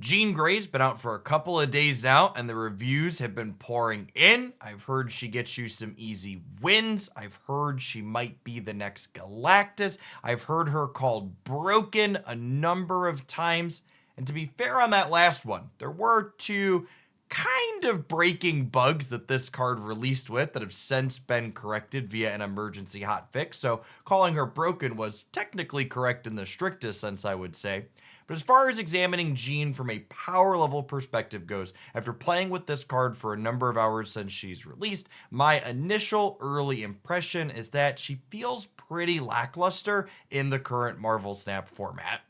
Jean Grey's been out for a couple of days now, and the reviews have been pouring in. I've heard she gets you some easy wins. I've heard she might be the next Galactus. I've heard her called broken a number of times. And to be fair on that last one, there were two kind of breaking bugs that this card released with that have since been corrected via an emergency hotfix. So calling her broken was technically correct in the strictest sense, I would say. But as far as examining Jean from a power level perspective goes, after playing with this card for a number of hours since she's released, my initial early impression is that she feels pretty lackluster in the current Marvel Snap format.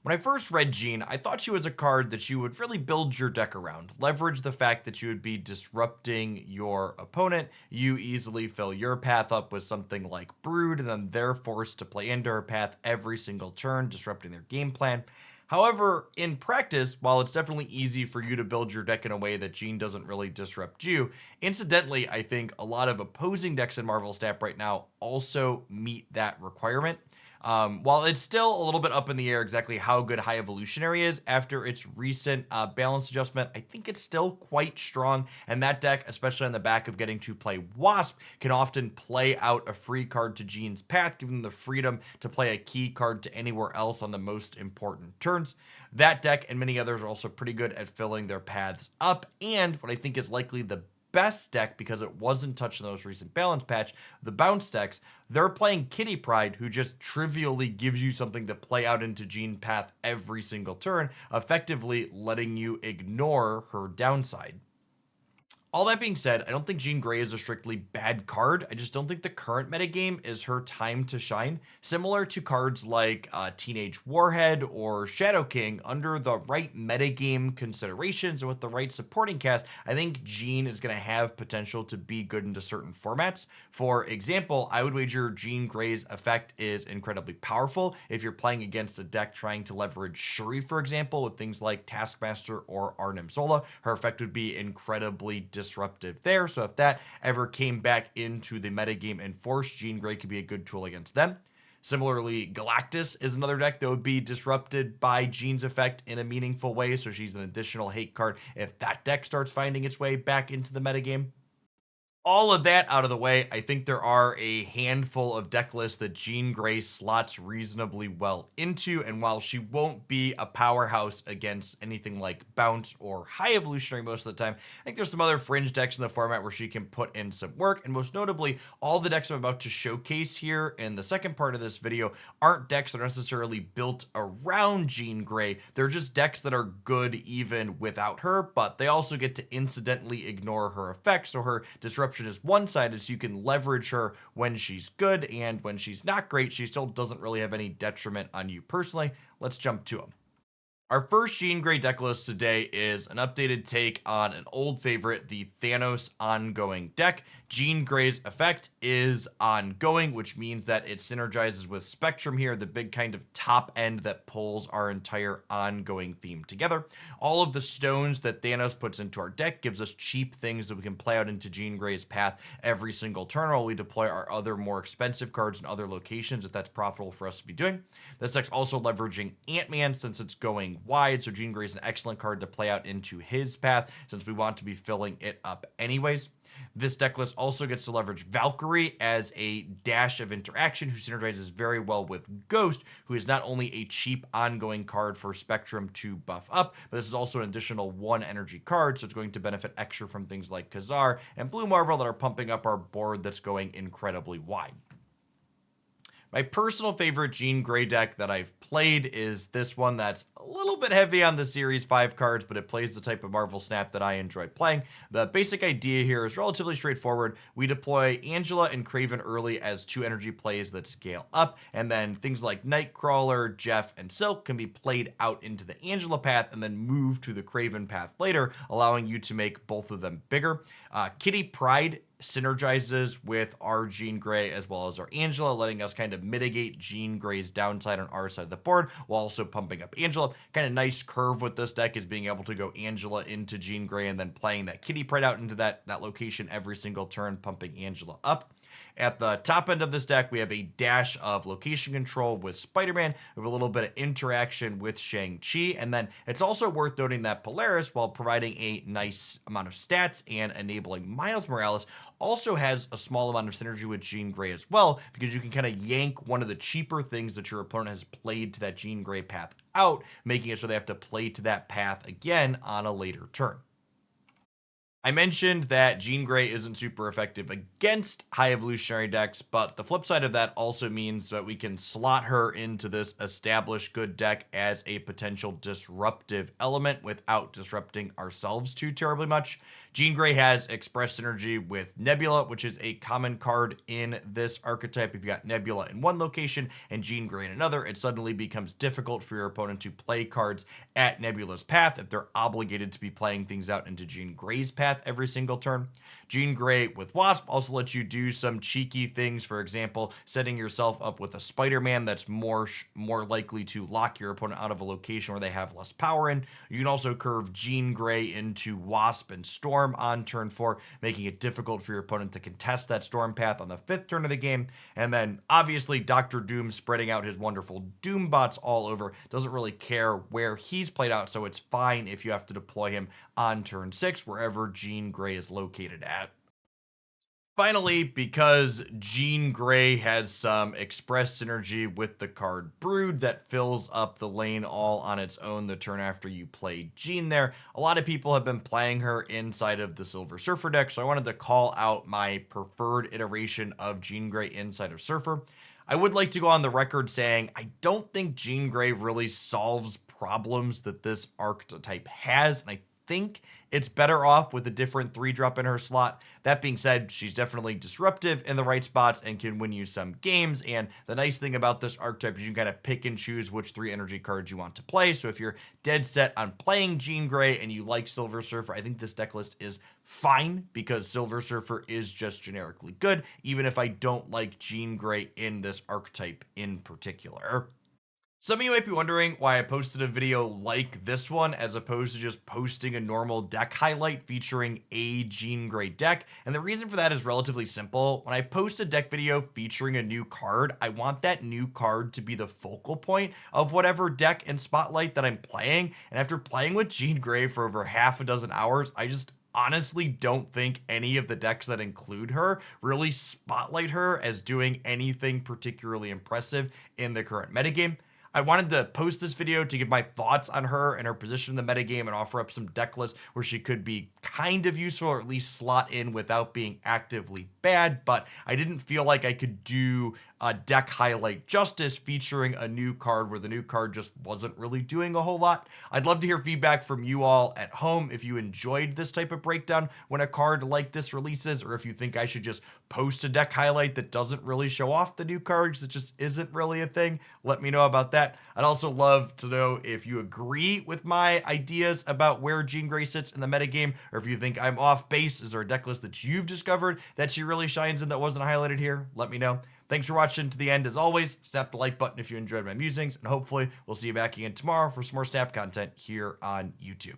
When I first read Jean, I thought she was a card that you would really build your deck around. Leverage the fact that you would be disrupting your opponent. You easily fill your path up with something like Brood, and then they're forced to play into her path every single turn, disrupting their game plan. However, in practice, while it's definitely easy for you to build your deck in a way that Jean doesn't really disrupt you, incidentally, I think a lot of opposing decks in Marvel Snap right now also meet that requirement. While it's still a little bit up in the air exactly how good High Evolutionary is after its recent balance adjustment, I think it's still quite strong. And that deck, especially on the back of getting to play Wasp, can often play out a free card to Jean's path, giving them the freedom to play a key card to anywhere else on the most important turns. That deck and many others are also pretty good at filling their paths up. And what I think is likely the best deck, because it wasn't touched in the most recent balance patch, the bounce decks, they're playing Kitty Pryde, who just trivially gives you something to play out into Jean path every single turn, effectively letting you ignore her downside. All that being said, I don't think Jean Grey is a strictly bad card. I just don't think the current metagame is her time to shine. Similar to cards like Teenage Warhead or Shadow King, under the right metagame considerations and with the right supporting cast, I think Jean is going to have potential to be good into certain formats. For example, I would wager Jean Grey's effect is incredibly powerful if you're playing against a deck trying to leverage Shuri, for example, with things like Taskmaster or Arnim Zola. Her effect would be incredibly disruptive there. So if that ever came back into the metagame and force, Jean Grey could be a good tool against them. Similarly, Galactus is another deck that would be disrupted by Jean's effect in a meaningful way, so she's an additional hate card if that deck starts finding its way back into the metagame. All of that out of the way, I think there are a handful of deck lists that Jean Grey slots reasonably well into, and while she won't be a powerhouse against anything like Bounce or High Evolutionary most of the time, I think there's some other fringe decks in the format where she can put in some work, and most notably, all the decks I'm about to showcase here in the second part of this video aren't decks that are necessarily built around Jean Grey. They're just decks that are good even without her, but they also get to incidentally ignore her effects, so her disruption is one-sided, so you can leverage her when she's good, and when she's not great, she still doesn't really have any detriment on you personally. Let's jump to them. Our first Jean Grey deck list today is an updated take on an old favorite, the Thanos ongoing deck. Jean Grey's effect is ongoing, which means that it synergizes with Spectrum here, the big kind of top end that pulls our entire ongoing theme together. All of the stones that Thanos puts into our deck gives us cheap things that we can play out into Jean Grey's path every single turn while we deploy our other more expensive cards in other locations if that's profitable for us to be doing. This deck's also leveraging Ant-Man since it's going wide, so Jean Grey is an excellent card to play out into his path since we want to be filling it up anyways. This deck list also gets to leverage Valkyrie as a dash of interaction who synergizes very well with Ghost, who is not only a cheap ongoing card for Spectrum to buff up, but this is also an additional 1 energy card, so it's going to benefit extra from things like Khazar and Blue Marvel that are pumping up our board that's going incredibly wide. My personal favorite Jean Grey deck that I've played is this one that's a little bit heavy on the Series 5 cards, but it plays the type of Marvel Snap that I enjoy playing. The basic idea here is relatively straightforward. We deploy Angela and Kraven early as 2 energy plays that scale up, and then things like Nightcrawler, Jeff, and Silk can be played out into the Angela path and then move to the Kraven path later, allowing you to make both of them bigger. Kitty Pryde synergizes with our Jean Grey as well as our Angela, letting us kind of mitigate Jean Grey's downside on our side of the board while also pumping up Angela. Kind of nice curve with this deck is being able to go Angela into Jean Grey and then playing that Kitty Pryde out into that location every single turn, pumping Angela up. At the top end of this deck, we have a dash of location control with Spider-Man, with a little bit of interaction with Shang-Chi, and then it's also worth noting that Polaris, while providing a nice amount of stats and enabling Miles Morales, also has a small amount of synergy with Jean Grey as well, because you can kind of yank one of the cheaper things that your opponent has played to that Jean Grey path out, making it so they have to play to that path again on a later turn. I mentioned that Jean Grey isn't super effective against high evolutionary decks, but the flip side of that also means that we can slot her into this established good deck as a potential disruptive element without disrupting ourselves too terribly much. Jean Grey has Express Synergy with Nebula, which is a common card in this archetype. If you got Nebula in one location and Jean Grey in another, it suddenly becomes difficult for your opponent to play cards at Nebula's path if they're obligated to be playing things out into Jean Grey's path every single turn. Jean Grey with Wasp also lets you do some cheeky things, for example, setting yourself up with a Spider-Man that's more likely to lock your opponent out of a location where they have less power in. You can also curve Jean Grey into Wasp and Storm on turn 4, making it difficult for your opponent to contest that Storm path on the 5th turn of the game. And then obviously Dr. Doom spreading out his wonderful Doom bots all over, doesn't really care where he's played out, so it's fine if you have to deploy him on turn 6 wherever Jean Grey is located at. Finally, because Jean Grey has some express synergy with the card Brood that fills up the lane all on its own the turn after you play Jean there, a lot of people have been playing her inside of the Silver Surfer deck, so I wanted to call out my preferred iteration of Jean Grey inside of Surfer. I would like to go on the record saying I don't think Jean Grey really solves problems that this archetype has, and I think it's better off with a different 3-drop in her slot. That being said, she's definitely disruptive in the right spots and can win you some games. And the nice thing about this archetype is you can kind of pick and choose which 3 energy cards you want to play. So if you're dead set on playing Jean Grey and you like Silver Surfer, I think this deck list is fine because Silver Surfer is just generically good, even if I don't like Jean Grey in this archetype in particular. Some of you might be wondering why I posted a video like this one as opposed to just posting a normal deck highlight featuring a Jean Grey deck, and the reason for that is relatively simple. When I post a deck video featuring a new card, I want that new card to be the focal point of whatever deck and spotlight that I'm playing, and after playing with Jean Grey for over half a dozen hours, I just honestly don't think any of the decks that include her really spotlight her as doing anything particularly impressive in the current metagame. I wanted to post this video to give my thoughts on her and her position in the metagame and offer up some deck lists where she could be kind of useful or at least slot in without being actively bad, but I didn't feel like I could do a deck highlight justice featuring a new card where the new card just wasn't really doing a whole lot. I'd love to hear feedback from you all at home if you enjoyed this type of breakdown when a card like this releases, or if you think I should just post a deck highlight that doesn't really show off the new cards, that just isn't really a thing. Let me know about that. I'd also love to know if you agree with my ideas about where Jean Grey sits in the metagame, or if you think I'm off base. Is there a deck list that you've discovered that she really shines in that wasn't highlighted here? Let me know. Thanks for watching to the end. As always, snap the like button if you enjoyed my musings, and hopefully we'll see you back again tomorrow for some more Snap content here on YouTube.